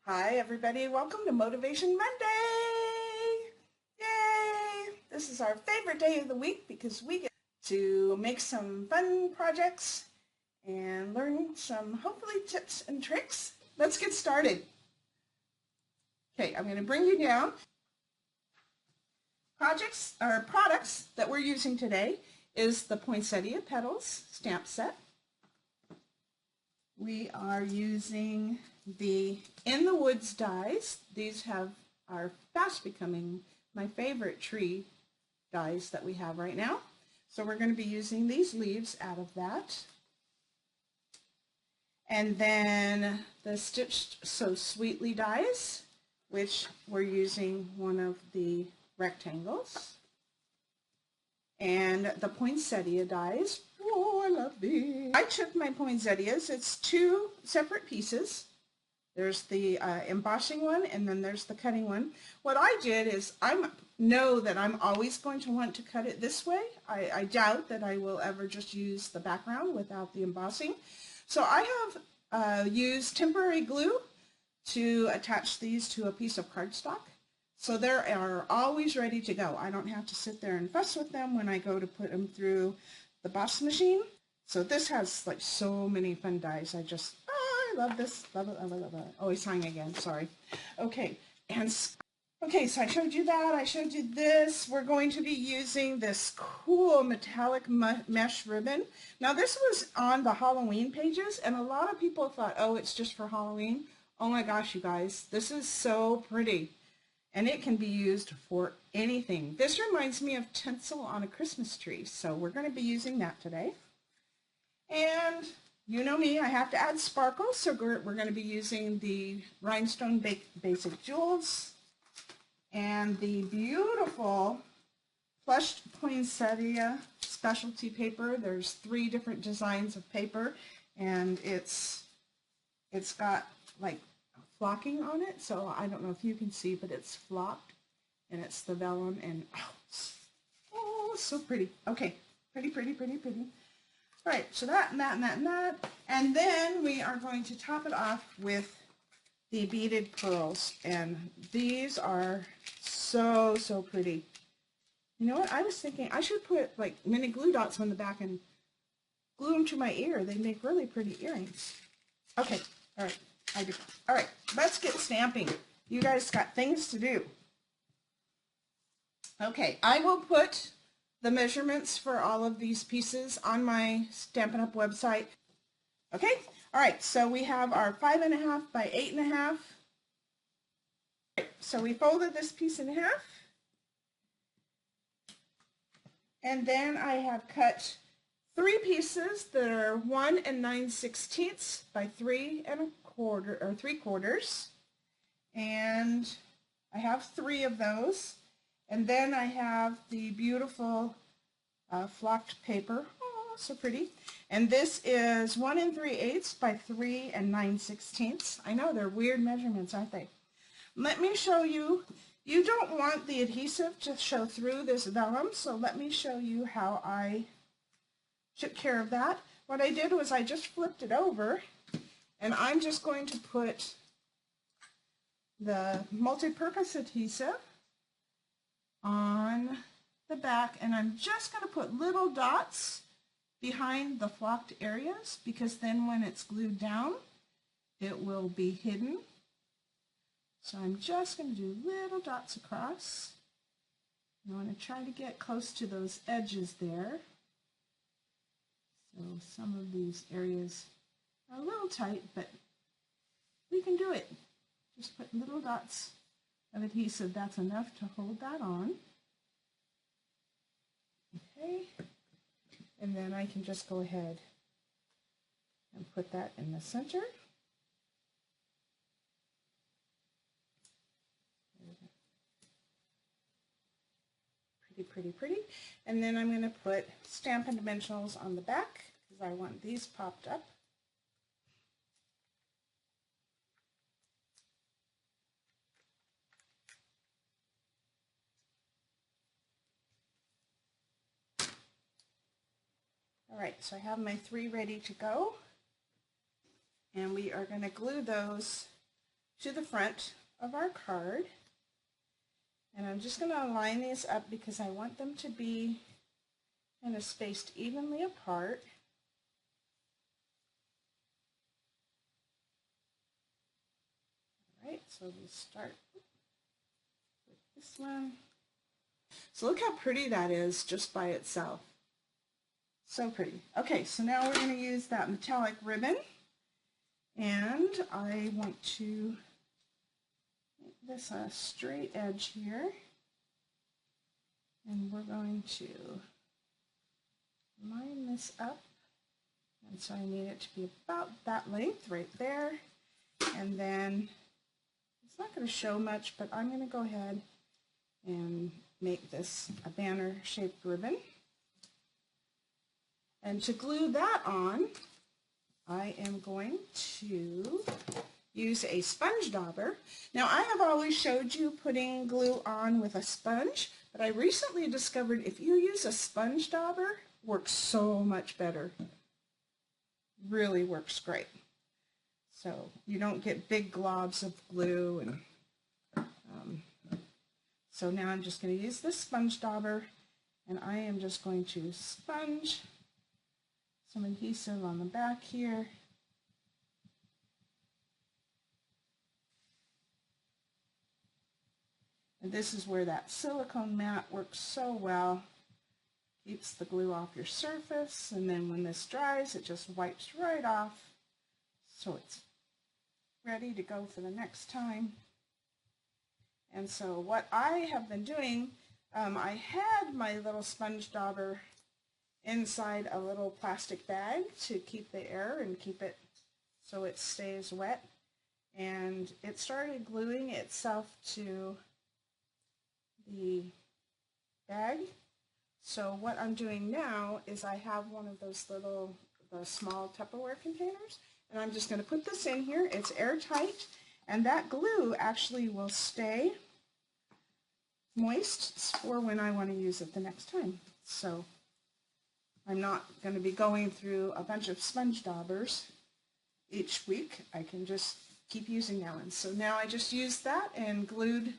Hi everybody, welcome to Motivation Monday! Yay! This is our favorite day of the week because we get to make some fun projects and learn some hopefully tips and tricks. Let's get started. Okay, I'm going to bring you down. Products that we're using today is the Poinsettia Petals stamp set. We are using the In the Woods dies. These are fast becoming my favorite tree dies that we have right now. So we're going to be using these leaves out of that. And then the Stitched So Sweetly dies, which we're using one of the rectangles. And the poinsettia dies. Oh, I love these. I took my poinsettias. It's two separate pieces. There's the embossing one, and then there's the cutting one. What I did is I know that I'm always going to want to cut it this way. I doubt that I will ever just use the background without the embossing. So I have used temporary glue to attach these to a piece of cardstock. So they are always ready to go. I don't have to sit there and fuss with them when I go to put them through the boss machine. So this has like so many fun dies. I love this. Love it, love it, love it. Oh, he's sighing again. Sorry. Okay. Okay, so I showed you that. I showed you this. We're going to be using this cool metallic mesh ribbon. Now this was on the Halloween pages, and a lot of people thought, oh, it's just for Halloween. Oh my gosh, you guys. This is so pretty. And it can be used for anything. This reminds me of tinsel on a Christmas tree, so we're going to be using that today. And you know me, I have to add sparkles, so we're going to be using the Rhinestone Basic Jewels and the beautiful Plush Poinsettia specialty paper. There's 3 different designs of paper, and it's got like flocking on it, so I don't know if you can see, but it's flocked, and it's the vellum, and oh, so pretty. Okay, pretty, pretty, pretty, pretty. All right, so that and that and that and that, and then we are going to top it off with the beaded pearls, and these are so, so pretty. You know what, I was thinking I should put like mini glue dots on the back and glue them to my ear. They make really pretty earrings. Okay, all right. I do. All right, let's get stamping. You guys got things to do. Okay, I will put the measurements for all of these pieces on my Stampin' Up! Website. Okay, all right, so we have our 5.5 by 8.5. Right, so we folded this piece in half. And then I have cut 3 pieces that are 1 9/16 by 3 3/4, and I have 3 of those, and then I have the beautiful flocked paper. Oh, so pretty. And this is 1 3/8 by 3 9/16. I know they're weird measurements, aren't they? Let me show you. You don't want the adhesive to show through this vellum, so let me show you how I took care of that. What I did was I just flipped it over, and I'm just going to put the multi-purpose adhesive on the back, and I'm just going to put little dots behind the flocked areas, because then when it's glued down, it will be hidden. So I'm just going to do little dots across. I want to try to get close to those edges there. So some of these areas are a little tight, but we can do it. Just put little dots of adhesive. That's enough to hold that on. Okay. And then I can just go ahead and put that in the center. Pretty, pretty, pretty. And then I'm going to put Stampin' Dimensionals on the back because I want these popped up. All right, so I have my 3 ready to go, and we are going to glue those to the front of our card. And I'm just going to line these up because I want them to be kind of spaced evenly apart. All right, so we start with this one. So look how pretty that is just by itself. So pretty. Okay, so now we're going to use that metallic ribbon, and I want to make this a straight edge here, and we're going to line this up, and so I need it to be about that length right there, and then it's not going to show much, but I'm going to go ahead and make this a banner shaped ribbon. And to glue that on, I am going to use a sponge dauber. Now, I have always showed you putting glue on with a sponge, but I recently discovered if you use a sponge dauber, it works so much better. Really works great. So you don't get big globs of glue. And so now I'm just going to use this sponge dauber, and I am just going to sponge some adhesive on the back here. And this is where that silicone mat works so well. Keeps the glue off your surface, and then when this dries, it just wipes right off. So it's ready to go for the next time. And so what I have been doing, I had my little sponge dauber inside a little plastic bag to keep the air and keep it so it stays wet, and it started gluing itself to the bag. So what I'm doing now is I have one of those little small Tupperware containers, and I'm just going to put this in here. It's airtight, and that glue actually will stay moist for when I want to use it the next time. So I'm not going to be going through a bunch of sponge daubers each week. I can just keep using that one. So now I just used that and glued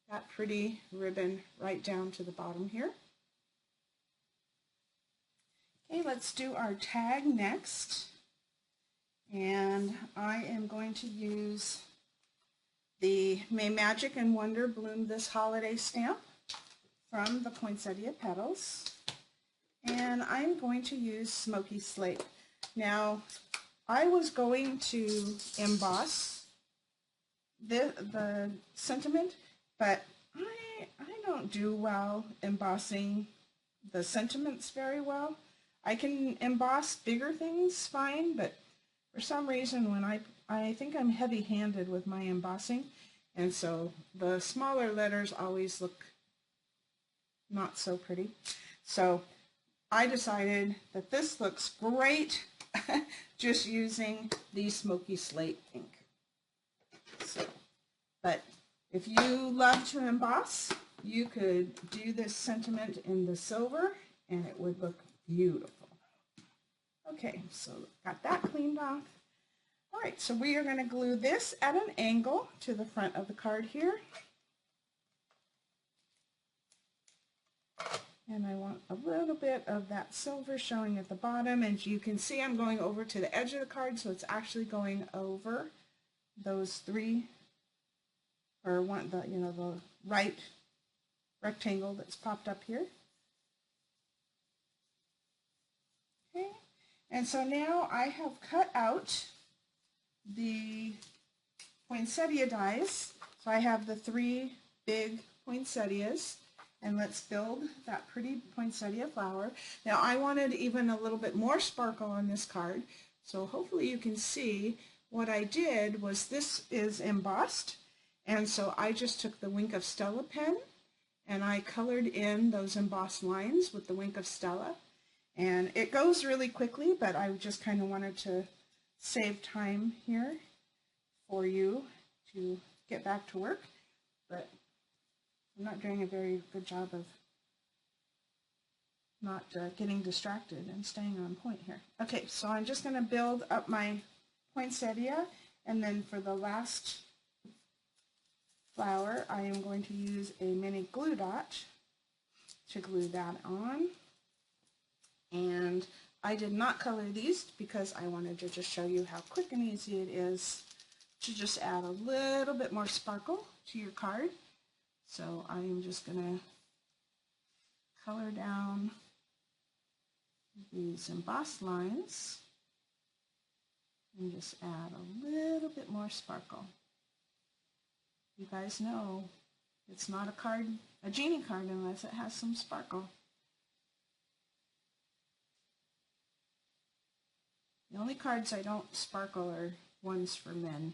that pretty ribbon right down to the bottom here. Okay, let's do our tag next. And I am going to use the May Magic and Wonder Bloom This Holiday stamp from the Poinsettia Petals. And I'm going to use Smoky Slate. Now, I was going to emboss the sentiment, but I don't do well embossing the sentiments very well. I can emboss bigger things fine, but for some reason when I think I'm heavy-handed with my embossing, and so the smaller letters always look not so pretty. So I decided that this looks great just using the Smoky Slate ink. So, but if you love to emboss, you could do this sentiment in the silver and it would look beautiful. Okay, so got that cleaned off. All right, so we are going to glue this at an angle to the front of the card here. And I want a little bit of that silver showing at the bottom. And you can see I'm going over to the edge of the card, so it's actually going over those three, or one, the right rectangle that's popped up here. Okay, and so now I have cut out the poinsettia dies. So I have the 3 big poinsettias. And let's build that pretty poinsettia flower. Now I wanted even a little bit more sparkle on this card, so hopefully you can see what I did was this is embossed, and so I just took the Wink of Stella pen and I colored in those embossed lines with the Wink of Stella, and it goes really quickly, but I just kind of wanted to save time here for you to get back to work. But I'm not doing a very good job of not getting distracted and staying on point here. Okay, so I'm just going to build up my poinsettia, and then for the last flower, I am going to use a mini glue dot to glue that on. And I did not color these because I wanted to just show you how quick and easy it is to just add a little bit more sparkle to your card. So I am just going to color down these embossed lines and just add a little bit more sparkle. You guys know it's not a genie card unless it has some sparkle. The only cards I don't sparkle are ones for men.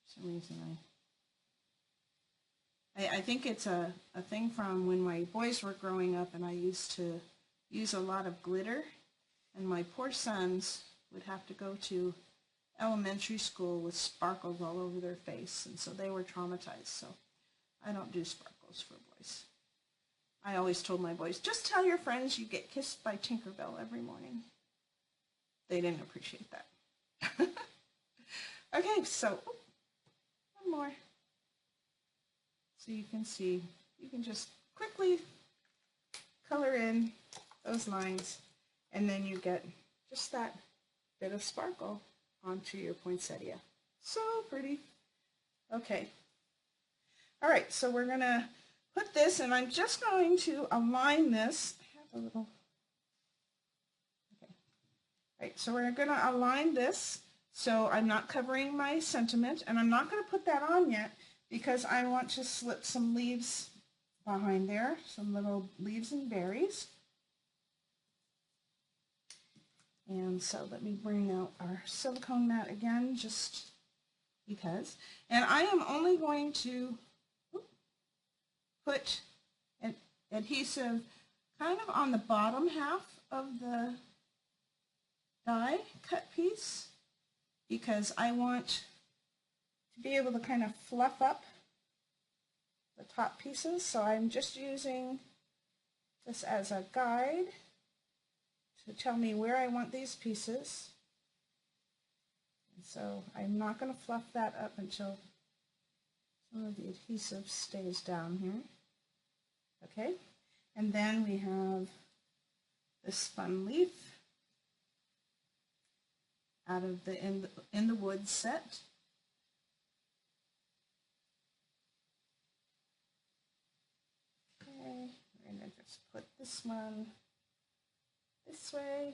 For some reason I think it's a thing from when my boys were growing up and I used to use a lot of glitter, and my poor sons would have to go to elementary school with sparkles all over their face, and so they were traumatized. So I don't do sparkles for boys. I always told my boys, just tell your friends you get kissed by Tinkerbell every morning. They didn't appreciate that. Okay, so one more. So you can see, you can just quickly color in those lines, and then you get just that bit of sparkle onto your poinsettia. So pretty. Okay. All right, so we're going to put this, and I'm just going to align this. I have a little, okay. All right, so we're going to align this so I'm not covering my sentiment, and I'm not going to put that on yet because I want to slip some leaves behind there, some little leaves and berries. And so let me bring out our silicone mat again, just because. And I am only going to put an adhesive kind of on the bottom half of the die cut piece, because I want to be able to kind of fluff up the top pieces. So I'm just using this as a guide to tell me where I want these pieces. And so I'm not going to fluff that up until some of the adhesive stays down here. Okay, and then we have this spun leaf out of the in the wood set. Okay, we're going to just put this one this way.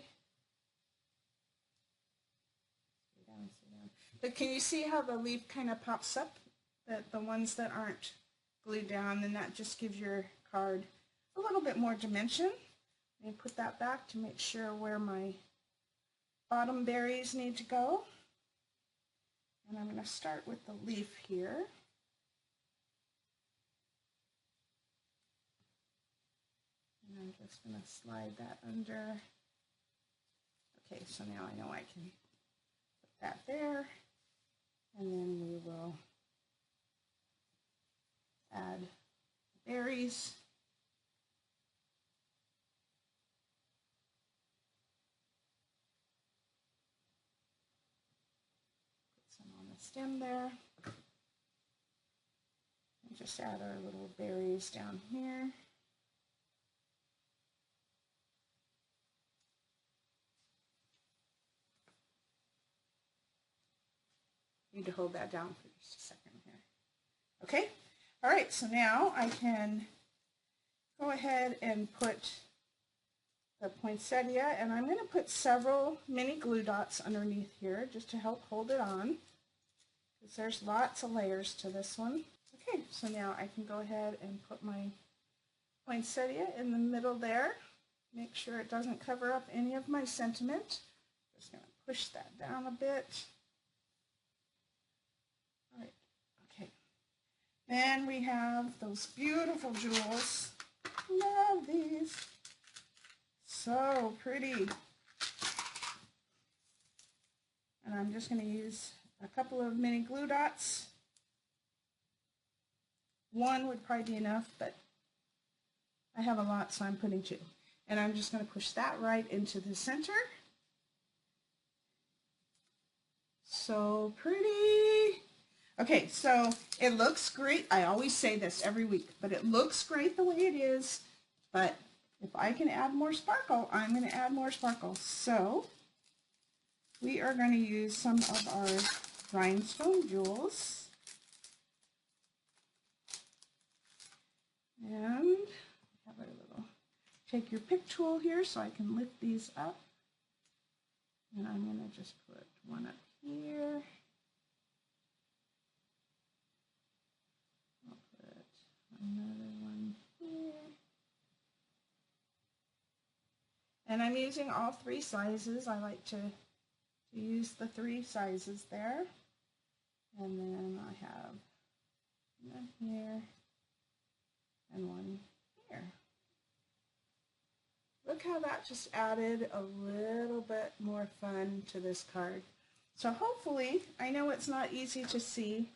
Down. But can you see how the leaf kind of pops up? The ones that aren't glued down, and that just gives your card a little bit more dimension. Let me put that back to make sure where my bottom berries need to go. And I'm going to start with the leaf here. And I'm just going to slide that under. Okay, so now I know I can put that there. And then we will add berries. Put some on the stem there. And just add our little berries down here. Need to hold that down for just a second here. Okay, all right, so now I can go ahead and put the poinsettia, and I'm going to put several mini glue dots underneath here just to help hold it on, because there's lots of layers to this one. Okay, so now I can go ahead and put my poinsettia in the middle there. Make sure it doesn't cover up any of my sentiment. Just going to push that down a bit. All right, okay. Then we have those beautiful jewels. Love these. So pretty. And I'm just going to use a couple of mini glue dots. One would probably be enough, but I have a lot, so I'm putting two. And I'm just going to push that right into the center. So pretty. Okay, so it looks great. I always say this every week, but it looks great the way it is. But if I can add more sparkle, I'm going to add more sparkle. So we are going to use some of our rhinestone jewels. And have a little, take your pick tool here so I can lift these up. And I'm going to just put one up here. I'll put another one here. And I'm using all three sizes. I like to use the three sizes there. And then I have one here and one here. Look how that just added a little bit more fun to this card. So hopefully, I know it's not easy to see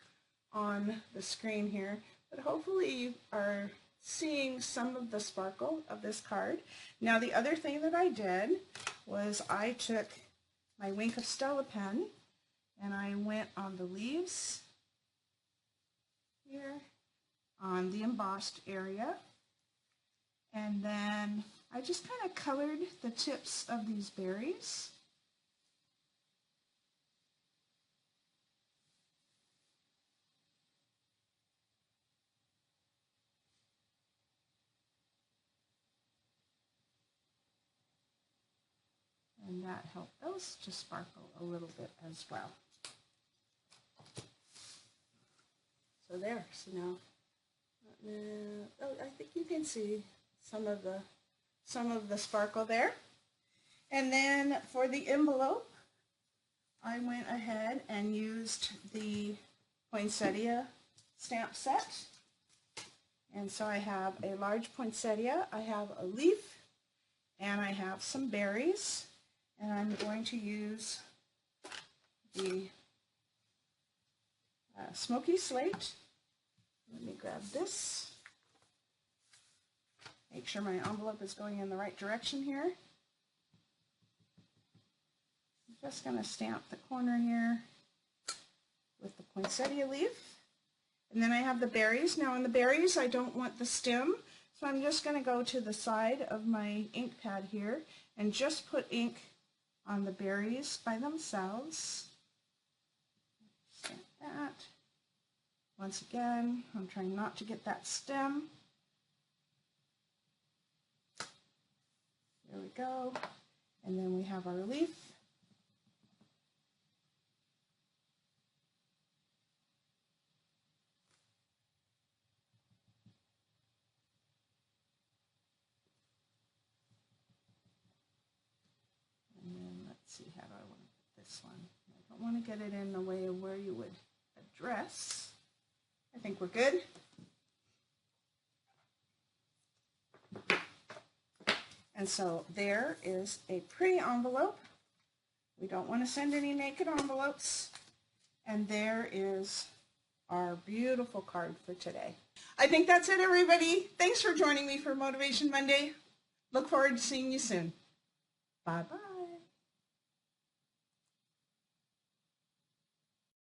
on the screen here, but hopefully you are seeing some of the sparkle of this card. Now the other thing that I did was I took my Wink of Stella pen and I went on the leaves here, on the embossed area, and then I just kind of colored the tips of these berries. And that helped those to sparkle a little bit as well. So there, so now, oh, I think you can see some of the sparkle there. And then for the envelope, I went ahead and used the poinsettia stamp set. And so I have a large poinsettia, I have a leaf, and I have some berries. And I'm going to use the smoky slate. Let me grab this. Make sure my envelope is going in the right direction here. I'm just going to stamp the corner here with the poinsettia leaf. And then I have the berries. Now on the berries, I don't want the stem, so I'm just going to go to the side of my ink pad here and just put ink on the berries by themselves. Stamp that. Once again, I'm trying not to get that stem. There we go. And then we have our leaf. See, how do I want to put this one? I don't want to get it in the way of where you would address. I think we're good. And so there is a pretty envelope. We don't want to send any naked envelopes. And there is our beautiful card for today. I think that's it, everybody. Thanks for joining me for Motivation Monday. Look forward to seeing you soon. Bye-bye.